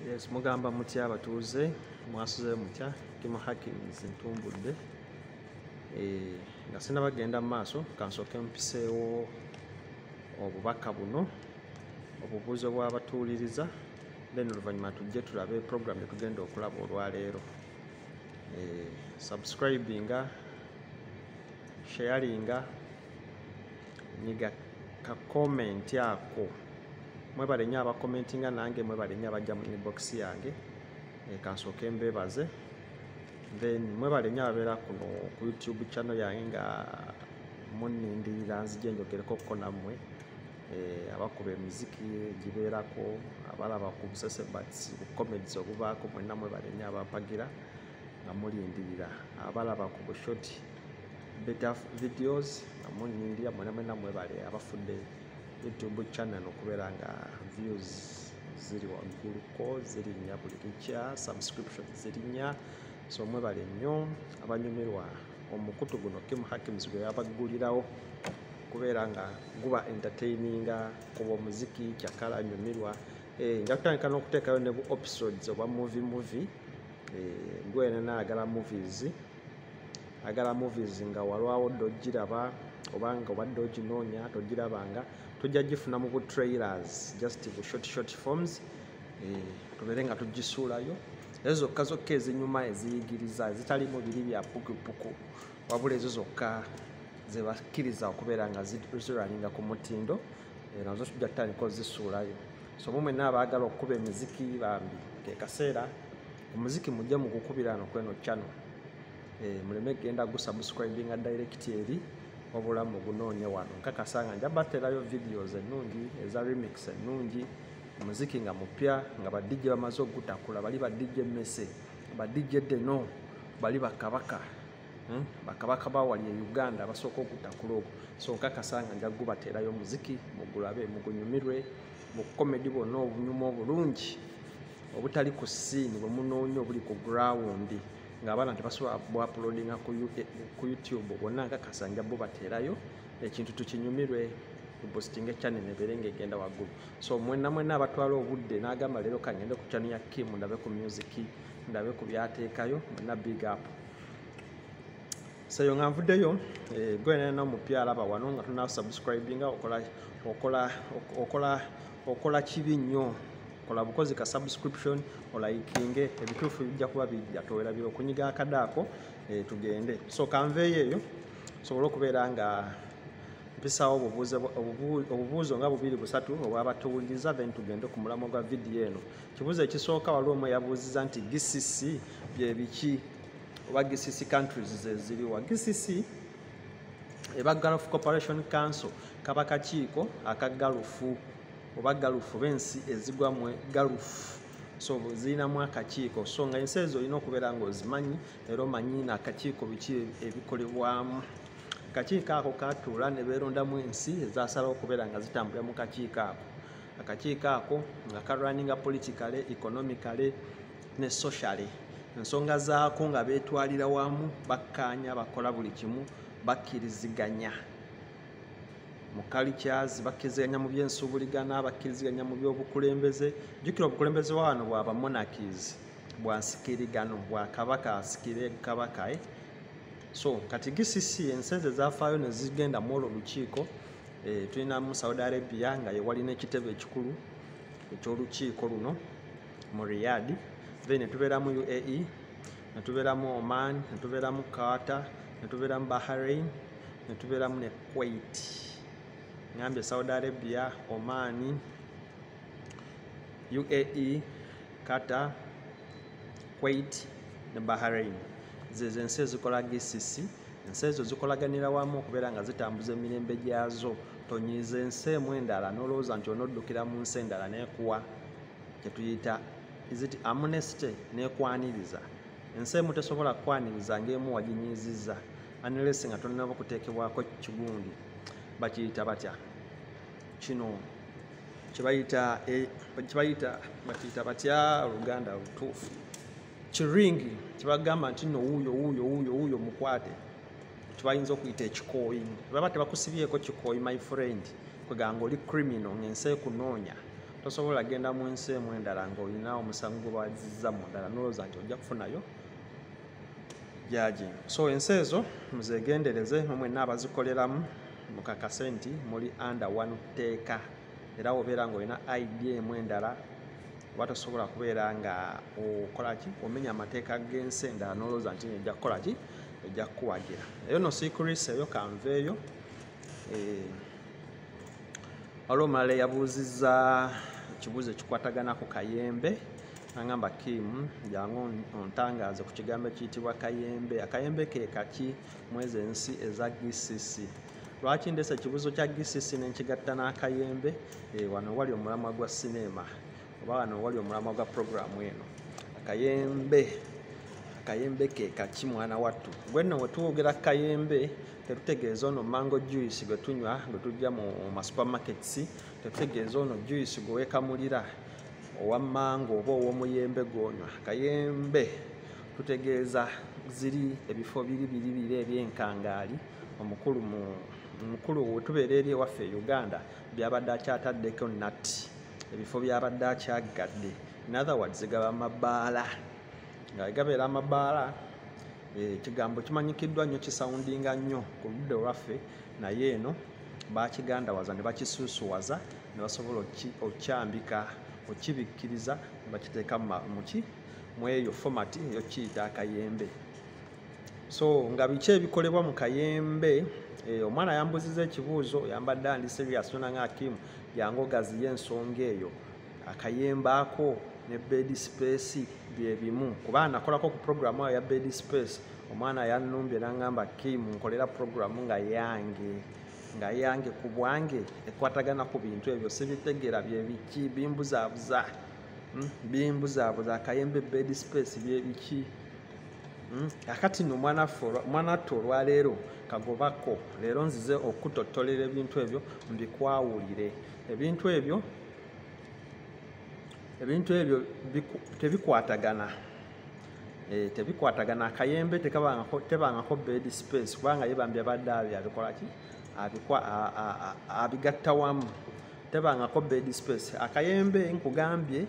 Yes, mugamba mutya abatuuze mwasuze mutya Kimu Hakins ntumbudde nga sinaba genda mu maaso kansooke mpiseewo obubaka buno obubuuzo bw'abatuuliriza then oluvannyuma tujje tulabe program gye tugenda okulaba olwaleero. Subscribinga, sharinga, nyiga ka comment ako. Mwebale nnyo abakomentinga nange, mwebale nnyo abajja mu inbox yange, kansooke mbeebaze. Then mwebale nnyo ababeera kuno ku YouTube channel yange nga munnindirira nzije njogereko nammwe, abakuba emiziki gibeerako, abalaba ku busesebatsi bukomedies obubaako, mwenna mwebale nnyo abampagira nga mulindirira, abalaba ku bushort better videos nga munnindirira, mwenna mwebale abafudde YouTube channel okubeera nga views ziri wagguluko, zirinnya buli lukya, subscriptions zirinnya. So mwebale nnyo abanyumirwa omukutu guno Kimu Hakins gwe yabaggulirawo kubeera nga guba entertaininga kuba omuziki kyakala nyumirwa. Nja kutandika n'okuteekayo ne bu episodes oba movie ngwene naagala movies nga walwawo dde ogiraba obanga obadde oginoonya togirabanga, tujja gifuna mu bu trailers, just bu short forms, tubeere nga tugisuulayo. Ezo zokka ezinyuma eziyigiriza ezitalimu biri bya pukupuku, wabula ezo zokka ze bakkiriza okubeera nga zirwaninga ku mutindo, nazo tujja tutandika ozisuulayo. So mwenna abaagala okukuba emiziki bambi ke kaseera omuziki mujje mugukubira kweno channel, muleme genda gusubscribinga direct eri wabula mugunoonye wano. Nkakasa nga nja baterayo videos ennungi eza remix ennungi, omuziki nga mupya, nga ba DJ bamaze ogutakula, bali ba DJ Mese, ba DJ Deno, bali bakabaka, bakabaka bawali e Uganda basooka ogutakula ogwo. So nkakasa nga nja gubaterayo omuziki mugulabe mugunyumirwe, mu comedy bwonna obunyuma obulungi obutali ku scene bwe munoonya obuli ku ground ng'abaana tebasobola bwapulodinga ku YouTube, bwonna nkakasa nja bubaterayo ekintu tukinyumirwe, tupostinga channel nebeere ng'egenda waggulu. So mwenna abatwala obudde n'agamba leero kangende ku channel ya Kim ndabe ku music, ndabe ku byateekayo, mwenna big up. Seyo nga nvuddeyo gwena n'omupya alaba wano nga tuna subscribinga okola kibi nnyo, kola bukozi ka subscription olaikinge, ebituufu bijja kuba bijja towerabira okunyiga akadaako tugende. So kanveeyo eyo sobole okubeera nga mpisaawo obubuuzo nga 2-3 obwabatuwuliriza, then tugende ku mulamwa gwa vidiyo eno. Kibuuzo ekisooka waliwo omu yabuuziza nti GCC bye biki oba GCC countries zeziriwa. GCC eba Gulf Cooperation Council, kaba kakiiko aka galufu oba galufu b'ensi ezigwa mu galufu. So zirinamu akakiiko, so nga ensi ezo olina okubeera ng'ozimanyi era omanyi n'akakiiko biki ebikolebwamu. Akakiiko ako katuula ne beerondamu ensi ezasalawo okubeera nga zitambulira mu kakiiko ako. Akakiiko ako nga kalwaninga politically, economically ne socially. Ensonga zaako nga beetwalira wamu, bakkaanya, bakola buli kimu, bakkiriziganya mu cultures, bakkiriziganya mu byensuubuligana, bakkiriziganya mu by'obukulembeze. Jjukira obukulembeze wa wano bwaba monarchies, bwa nsikirigano, bwa kabaka asikire kabaka. So kati GCC ensi ezo ezafaayo ne zigenda mu olwo olukiiko, tulinamu Saudi Arabia nga ye walina ekitebe ekikulu eky'olukiiko luno mu Riyadh, then ne tubeeramu UAE, ne tubeeramu Oman, ne tubeeramu Qatar, ne tubeeramu Bahrain, ne tubeeramu ne Kuwait. Ngambye Saudi Arabia, Oman, UAE, Qatar, Kuwait ne Bahrain. Zezo ensi ezikola GCC. Ensi ezo zikolaganira wamu okubeera nga zitambuza emirembe gyazo. Tonyiiza ensi emu endala n'olowooza nti onoddukira mu nsi endala n'ekuwa kye tuyita amnesty n'ekwaniriza. Ensi emu tesobola kwaniriza ng'emu waginyiizizza unless nga tonnaba kuteekebwako kigundi. Bakiyita batya kino kyebayita batya Oluganda lutuufu, kiringi, kyebagamba nti nno wuuyo mukwate, kyebayinza okuyita ekikooyi. Baba tebakusibyeko kikooyi my friend, kwegamba oli criminal ng'ensi ekunoonya tosobola genda mu nsi emu endala ng'olina omusango gw'obazizza mu ndala n'olowooza nti ojja kufunayo judging. So ensi ezo muzeegendereze mwenna abazikoleramu mukakase nti muli under one teeka era obeera ng'olina idea emu endala oba tosobola kubeera nga okola ki omenya amateeka g'ensi endala n'olowooza nti ejja kukola ki ejja kukuwagira. Eyo no secrets eyo kanveeyo. Waliwo omulala yabuuzizza ekibuuzo ekikwatagana ku kayembe agamba Kim jangu ontangaaze ku kigambo ekiyitibwa kayembe. Akayembe ke kaki mwezi ensi eza GCC? Lwaki ndese ekibuuzo kya GCC n'enkigatta n'akayembe wano wali omulamwa gwa sinema oba wano wali omulamwa gwa programu eno? Akayembe ke kaki mwana wattu? Gwenno we tuwogera kayembe tetutegeeza ono mango juice gwe tunywa gwe tujja mu supermarkets, tetutegeeza ono juice gwe weekamulira owa mango oba ow'omuyembe gwonywa. Kayembe tutegeeza ziri ebifo biri ebyenkangaali omukulu we tubeera eri ewaffe e Uganda byabadde akyataddeko nati, ebifo byabadde akyagadde. In other words gaba mabaala. Nga gabeera amabaala ekigambo kimanyikiddwa nnyo kisawundinga nnyo ku ludda olwaffe, naye eno bakigandawaza ne bakisuusuwaza ne basobola okyambika okibikkiriza ne bakiteeka mu eyo fomati eyokiyita akayembe. So nga biki ebikolebwa mu kayembe? Omwana yambuziza ekibuuzo yambadde andi serious nanga Akimu yangu ogaziye ensonga eyo. Akayembe ako ne bed space bye bimu kuba nakolako ku programu ya bed space. Omwana yannumbye n'angamba Kim nkolera programu nga yange ku bwange ekwatagana ku bintu ebyo sibitegeera bye biki bimbuzaabuza akayembe bed space bye biki? Akati no mwana attu olwaleero kagobako leero nzize okutottolera ebintu ebyo mbikwawulire. Ebintu ebyo tebikwatagana. Akayembe tebangako bed space kubanga yebambye abadde abikola ki abigatta wamu, tebangako bed space. Akayembe nkugambye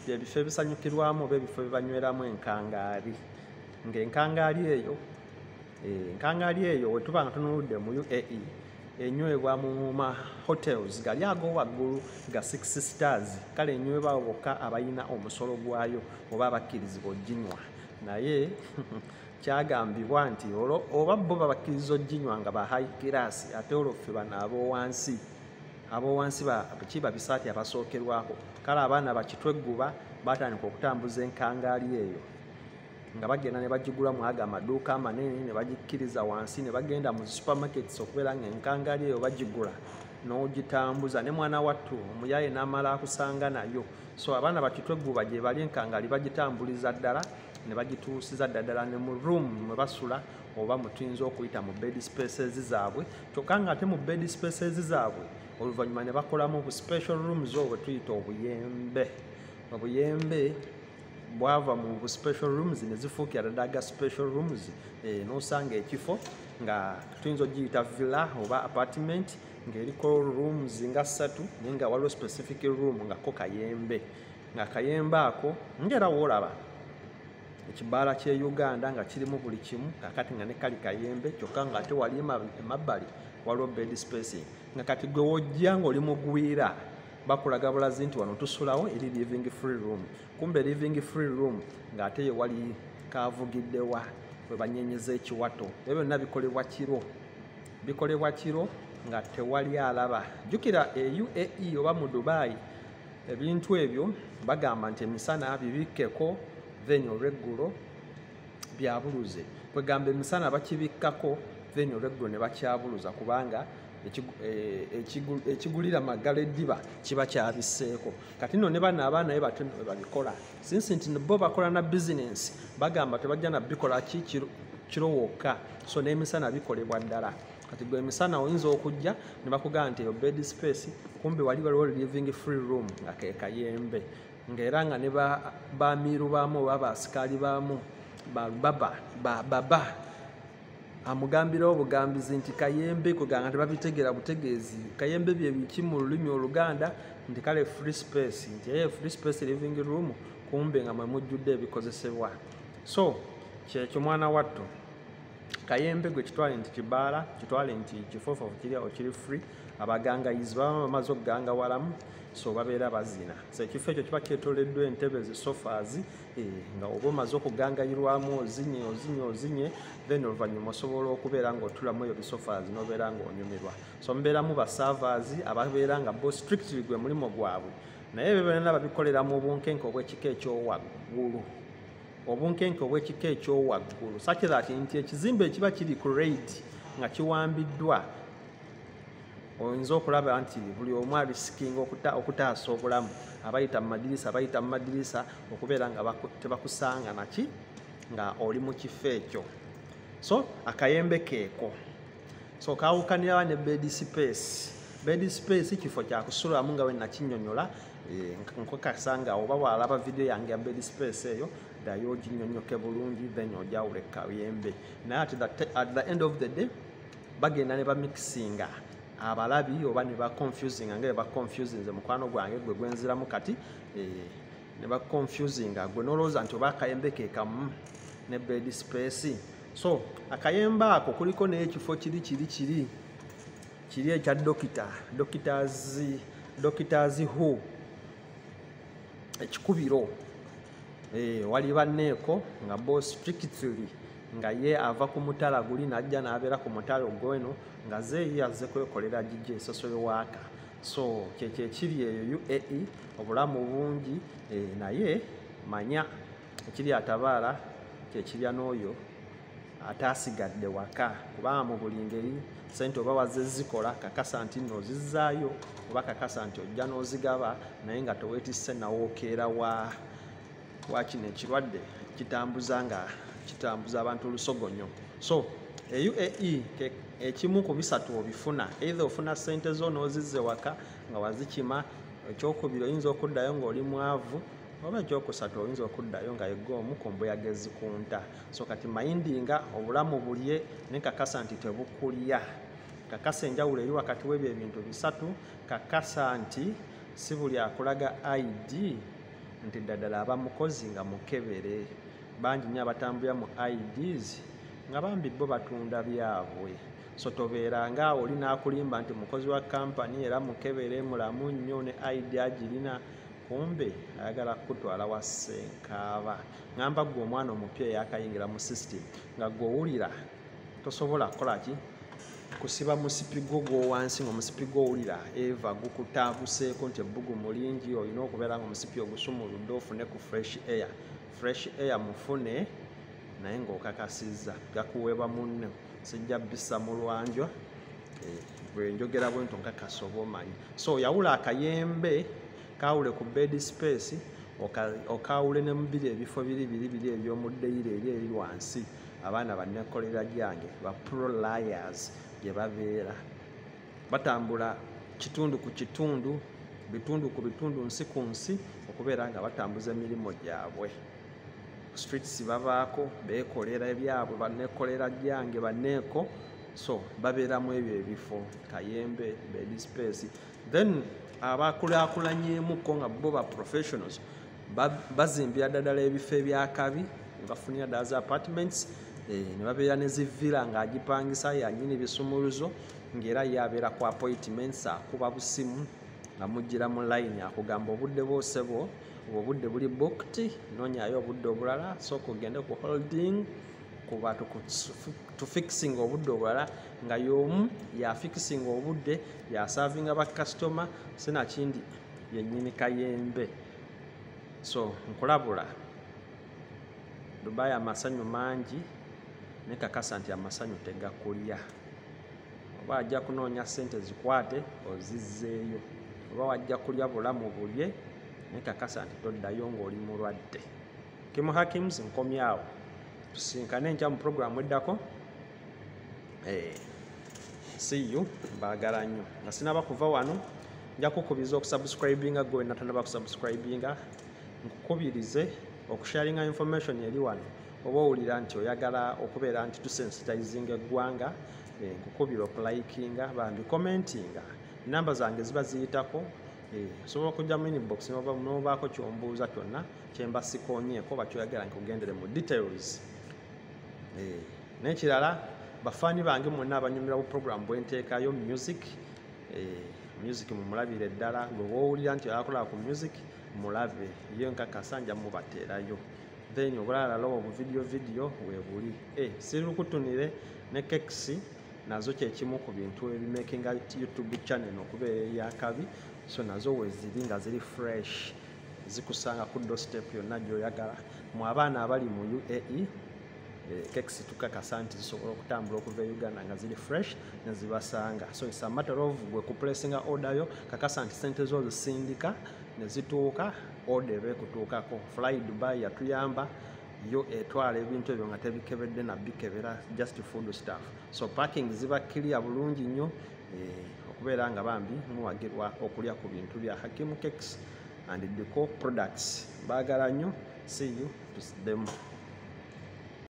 bye bifo ebisanyukirwamu oba ebifo bibanyweramu enkangaali. Ng'enkangaali eyo we tuba nga tunuludde mu UAE enywebwa mu ma hotels gali ago waggulu ga 6 stars. Kale enywebwa bokka abalina omusolo gwayo oba abakkirizibwa oginywa. Naye kyagambibwa nti oba bo babakkiriza oginywa nga ba high class ate olwoffe bano ab'owansi kiba bisaati abasookerwako. Kale abaana bakitwegguba batandika okutambuza enkangaali eyo nga bagenda ne bagigula mu aga amaduuka amanene ne bagikkiriza wansi ne bagenda mu supermarkets okubeera nga enkangaali eyo bagigula n'ogitambuza ne mwana wattu omuyaye n'amala akusanga nayo. So abaana bakitwegguba gye bali enkangaali bagitambuliza ddala ne bagituusiza ddala ne mu room mwe basula oba mutuyinza okuyita mu bed spaces zaabwe. Kyokka nga ate mu bed spaces zaabwe oluvannyuma ne bakolamu bu special rooms obwe tuyita obuyembe. Obuyembe bwava mu bu special rooms ne zifuukira ddala ga special rooms n'osanga ekifo nga tuyinza ogiyita villa oba apartment ng'eriko rooms nga 3 naye nga waliwo specific room nga ko kayembe. Nga kayembe ako ng'era woolaba ekibaala ky'e Uganda nga kirimu buli kimu kakati nga ne kali kayembe kyokka nga ate wali emabbali waliwo bed spacing. Nga kati gwe wojja ng'oli mugwira bakulaga bulazi nti wano tusulawo eri living free room. Kumbe living free room ng'ate ye wali kaavugiddewa we banyenyeza ekiwato. Ebyo byonna bikolebwa kiro nga tewali alaba. Jjukira UAE oba mu Dubai ebintu ebyo bagamba nti emisana bibikkeko then olweggulo byabuluze. Kwegamba emisana bakibikkako then olweggulo ne bakyabuluza kubanga ekigulira magala eddiba kiba kyabisseeko. Kati nno ne bano abaana be batyo babikola sinsi nti bo bakola na bizinensi bagamba tebajja na bikola kiro wokka. So n'emisana bikolebwa ddala. Kati gwe emisana oyinza okujja ne bakugamba nti eyo bed space kumbe waliwo living free room nga ke kayembe. Ng'era nga ne baamiiru baamu oba baasikaali baamu baba amugambirawo obugambizi nti Kayembe kuganga tebabitegera butegeezi. Kayembe bye biki mu lulimi Oluganda nti kale free space nti free space living room kumbe nga mwe mujjudde ebikozesebwa. So kyekyo mwana wattu Kayembe gwe kitwale nti kibaala, kitwale nti kifofo kiri free. Abagangayizi baba bamaze okuganga walamu, so babeera bazina. So ekifo ekyo kiba kyetoleddwa entebe zisofaazi nga oba omaze okugangayirwamu ozinye then oluvannyuma osobola okubeera ng'otulamu eyo bisofaazi n'obeera ng'onyumirwa. So mubeeramu basaavaazi ababeera nga bo strictly gwe mulimo gwabwe, naye ebyo byonna babikolera mu bunkenke obw'ekika ekyowaggulu. Obunkenke obw'ekika ekyowaggulu such that nti ekizimbe ekiba kiri ku raid nga kiwambiddwa oyinza okulaba nti buli omu arisikinga okutaasa obulamu, abayita mu madirisa okubeera nga tebakusanga naki nga oli mu kifo ekyo. So akayembe keeko. So kawukanira ne bed space. Bed space kifo kya kusulamu nga we nakinnyonnyola. Nkakasa nga oba bw'alaba video yange ya bed space eyo ddayo oginnyonnyoke bulungi then ojawule Kayembe. Naye at the end of the day bagenda ne bamixinga abalabi oba ne baconfusing nga ba confusing mukwano gwange gwe gwenziramu kati ne baconfusing gwe nolowooza nti oba Akayembe ke kamu ne bed space. So akayembe ako kuliko n'ekifo kiri ekya doctors who ekikubiro wali banneeko nga bo strictly nga ye ava ku mutala guli najja n'abeera ku mutala ogweno nga ze yazze kwekolera gijje esosolo waaka. So kyekyo ekiri eyo UAE obulamu bungi naye manya ekiri atabaala kyekirya n'oyo ataasigadde waka kubanga mu buli ngeri sente oba wazezikola kakasa nti nno zizzaayo oba kakasa nti ojja n'ozigaba naye nga toweetisse nawookeera wa kino ekirwadde kitambuza abantu olusogonyo. So UAE ekimu ku bisatu obifuna either ofuna sente zo n'ozizze waka nga wazikima, ekyokubiri oyinza okuddayo ng'oli mwavu, oba ekyokusatu oyinza okuddayo nga yeggoomu ku mbuyaga ezikunta. So kati mayindinga obulamu bulye ne kakasa nti tebukulya. Kakasa enjawulo eri wakati w'ebyo ebintu bisatu. Kakasa nti si buli akulaga ID nti ddala aba mukozi nga mukebere. Bangi nnyo abatambulira mu IDs nga bambi bo batunda byabwe. So tobeeranga oli n'akulimba nti mukozi wa kampani era mukebere mulamu nnyo ne ID agirina, kumbe ayagala kutwala wa ssenkaaba. Ngamba gwe omwana omupya yakayingira mu system nga gw'owulira tosobola kukola ki kusiba musipi gwo gw'owansi ng'omusipi gw'owulira eva gukutaabuseeko nti ebbugu mulingi, olina okubeera ng'omusipi ogusumuludde ofune ku fresh air mufune naye ng'okakasizza gakuweebwa munno sijja bisa mu lwanjwa bwe njogera bwe nto nkakasa oba omanyi. So yawula akayembe kawule ku bed space okawule ne mubiri ebifo biri eby'omu ddeyiro eri wansi. Abaana bannekolera gyange ba pro liars gye babeera batambula kitundu ku kitundu, bitundu ku bitundu, nsi ku nsi okubeera nga batambuza emirimu gyabwe. Streets babaako beekolera ebyabwe bannekolera gyange banneeko. So babeeramu ebyo ebifo Kayembe bed space. Then abakulaakulanyeemuko nga bo ba professionals bazimbira ddala ebifo ebyakabi ne bafunira ddala za apartments ne babeera ne zivira ng'agipangisa yannyini bisumuluzo ng'era yabeera ku appointments akuba busimu nga mujjira mu line akugamba obudde bwosebo obudde buli booked noonyayo obudde obulala sooka ogende ku holding kuba to fixing obudde obulala nga y'omu yafixing obudde yasavinga bakasitoma sinakindi yennyini Kayembe. So nkulabula Dubai amasanyu mangi ne kakasa nti amasanyu tegakulya. Oba ajja kunoonya ssente zikwate ozizzeeyo, oba wajja kulya bulamu bulye ne kakasa nti toddayo ng'oli mulwadde. Kim Hakims nkomyawo tusinkane enkya mu programu eddako. See you, mbaagala nnyo. Nga sinaba kuva wano nja kukubiriza okusubscribinga gwe natanaba kusubscribinga, nkukubirize okusharinga information eri wano oba owulira nti oyagala okubeera nti tusensitizinga eggwanga nkukubira okulikinga bambi commentinga namba zange ziba ziyitako osobola okujja mu inbox nobaako kyombuuza kyonna kyemba sikonyeeko oba kyoyagala nkugendere mu details. N'ekirala bafaani bange mwonna abanyumira bu program bwenteekayo music mumulabire ddala bwe owulira nti ayakolera ku music mulabe yo nkakasa nja mubateerayo then obulalala obu video weebuli sirukutunire ne kekisi nazo kyekimu ku bintu ebimakinga YouTube channel okubeera eyakabi so nazo weziri nga ziri fresh zikusanga ku doorstep yonna gy'oyagala mu abaana abali mu UAE kekisi tukakasa nti zisobola okutambula okuva e Uganda nga ziri fresh nezibasanga so it's a matter of gwe kuplacinga order yo kakasa nti sente zo zisindika nezituuka order ekutuukako. Fly Dubai yatuyamba yo etwala ebintu ebyo nga tebikebedde na bikebera just food stuff so parking ziba clear bulungi nnyo okubeera nga bambi muwagirwa okulya ku bintu bya Hakim Cakes and Deco products. Baagala nnyo. See you to them.